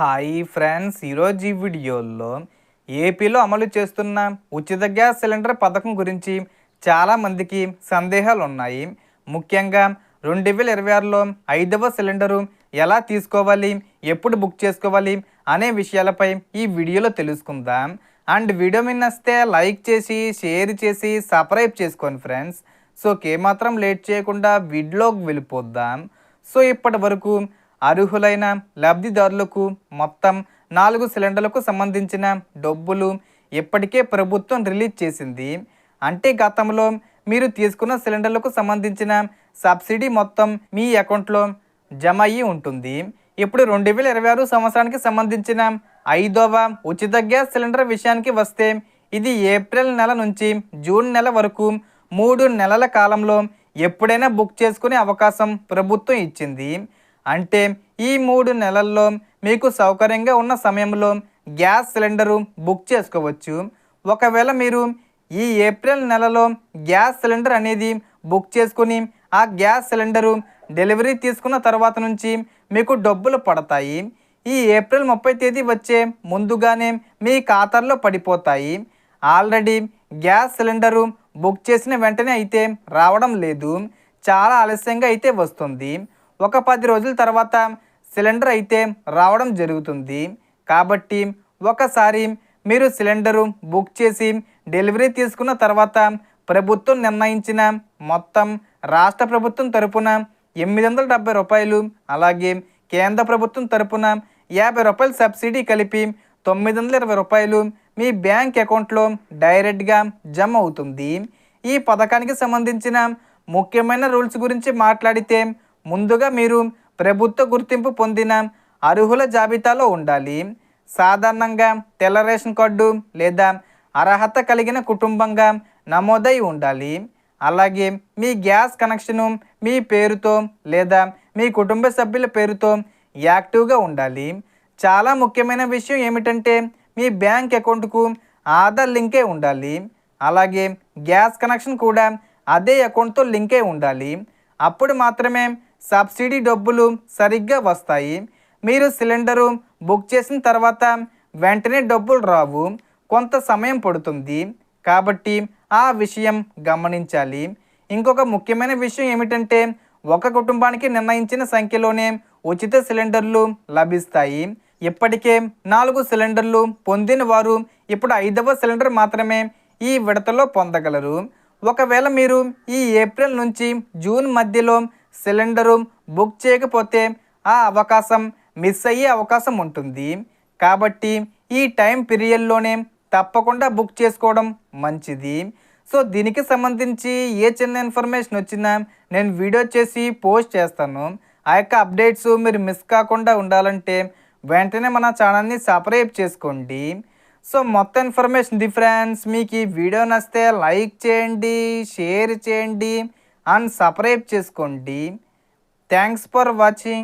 Hi friends, ఈరోజు ఈ వీడియోలో ఏపీలో అమలు చేస్తున్న ఉచిత గ్యాస్ సిలిండర్ పథకం గురించి చాలామందికి సందేహాలు ఉన్నాయి. ముఖ్యంగా 2026లో 5వ సిలిండరు ఎలా తీసుకోవాలి, ఎప్పుడు బుక్ చేసుకోవాలి అనే విషయాలపై ఈ వీడియోలో తెలుసుకుందాం. అండ్ వీడియో మీద నచ్చితే లైక్ చేసి, షేర్ చేసి, సబ్స్క్రైబ్ చేసుకోండి ఫ్రెండ్స్. సో ఏమాత్రం లేట్ చేయకుండా వీడియోకి వెళ్ళిపోద్దాం. సో ఇప్పటి వరకు అర్హులైన లబ్ధిదారులకు మొత్తం 4 సిలిండర్లకు సంబంధించిన డబ్బులు ఇప్పటికే ప్రభుత్వం రిలీజ్ చేసింది. అంటే గతంలో మీరు తీసుకున్న సిలిండర్లకు సంబంధించిన సబ్సిడీ మొత్తం మీ అకౌంట్లో జమ అయ్యి ఉంటుంది. ఇప్పుడు 2026 సంవత్సరానికి సంబంధించిన 5వ ఉచిత గ్యాస్ సిలిండర్ విషయానికి వస్తే, ఇది ఏప్రిల్ నెల నుంచి జూన్ నెల వరకు 3 నెలల కాలంలో ఎప్పుడైనా బుక్ చేసుకునే అవకాశం ప్రభుత్వం ఇచ్చింది. అంటే ఈ 3 నెలల్లో మీకు సౌకర్యంగా ఉన్న సమయంలో గ్యాస్ సిలిండరు బుక్ చేసుకోవచ్చు. ఒకవేళ మీరు ఈ ఏప్రిల్ నెలలో గ్యాస్ సిలిండర్ అనేది బుక్ చేసుకుని ఆ గ్యాస్ సిలిండరు డెలివరీ తీసుకున్న తర్వాత నుంచి మీకు డబ్బులు పడతాయి. ఈ ఏప్రిల్ 30 తేదీ వచ్చే ముందుగానే మీ ఖాతాల్లో పడిపోతాయి. ఆల్రెడీ గ్యాస్ సిలిండరు బుక్ చేసిన వెంటనే అయితే రావడం లేదు, చాలా ఆలస్యంగా అయితే వస్తుంది. ఒక 10 రోజుల తర్వాత సిలిండర్ అయితే రావడం జరుగుతుంది. కాబట్టి ఒకసారి మీరు సిలిండరు బుక్ చేసి డెలివరీ తీసుకున్న తర్వాత ప్రభుత్వం నిర్ణయించిన మొత్తం రాష్ట్ర ప్రభుత్వం తరపున 870 రూపాయలు, అలాగే కేంద్ర ప్రభుత్వం తరపున 50 రూపాయలు సబ్సిడీ కలిపి 920 రూపాయలు మీ బ్యాంక్ అకౌంట్లో డైరెక్ట్గా జమ అవుతుంది. ఈ పథకానికి సంబంధించిన ముఖ్యమైన రూల్స్ గురించి మాట్లాడితే, ముందుగా మీరు ప్రభుత్వ గుర్తింపు పొందిన అర్హుల జాబితాలో ఉండాలి. సాధారణంగా తెల్ల రేషన్ కార్డు లేదా అర్హత కలిగిన కుటుంబంగా నమోదై ఉండాలి. అలాగే మీ గ్యాస్ కనెక్షను మీ పేరుతో లేదా మీ కుటుంబ సభ్యుల పేరుతో యాక్టివ్గా ఉండాలి. చాలా ముఖ్యమైన విషయం ఏమిటంటే, మీ బ్యాంక్ అకౌంట్కు ఆధార్ లింకే ఉండాలి. అలాగే గ్యాస్ కనెక్షన్ కూడా అదే అకౌంట్తో లింకే ఉండాలి. అప్పుడు మాత్రమే సబ్సిడీ డబ్బులు సరిగ్గా వస్తాయి. మీరు సిలిండరు బుక్ చేసిన తర్వాత వెంటనే డబ్బులు రావు, కొంత సమయం పడుతుంది. కాబట్టి ఆ విషయం గమనించాలి. ఇంకొక ముఖ్యమైన విషయం ఏమిటంటే, ఒక కుటుంబానికి నిర్ణయించిన సంఖ్యలోనే ఉచిత సిలిండర్లు లభిస్తాయి. ఇప్పటికే 4 సిలిండర్లు పొందిన వారు ఇప్పుడు 5వ సిలిండర్ మాత్రమే ఈ విడతలో పొందగలరు. ఒకవేళ మీరు ఈ ఏప్రిల్ నుంచి జూన్ మధ్యలో సిలిండరు బుక్ చేయకపోతే ఆ అవకాశం మిస్ అయ్యే అవకాశం ఉంటుంది. కాబట్టి ఈ టైం పీరియడ్లోనే తప్పకుండా బుక్ చేసుకోవడం మంచిది. సో దీనికి సంబంధించి ఏ చిన్న ఇన్ఫర్మేషన్ వచ్చినా నేను వీడియో చేసి పోస్ట్ చేస్తాను. ఆ యొక్క అప్డేట్స్ మీరు మిస్ కాకుండా ఉండాలంటే వెంటనే మన ఛానల్ని సబ్స్క్రైబ్ చేసుకోండి. సో మొత్తం ఇన్ఫర్మేషన్ ఫ్రెండ్స్, మీకు ఈ వీడియో నచ్చితే లైక్ చేయండి, షేర్ చేయండి అండ్ సబ్స్క్రైబ్ చేసుకోండి. Thanks for watching.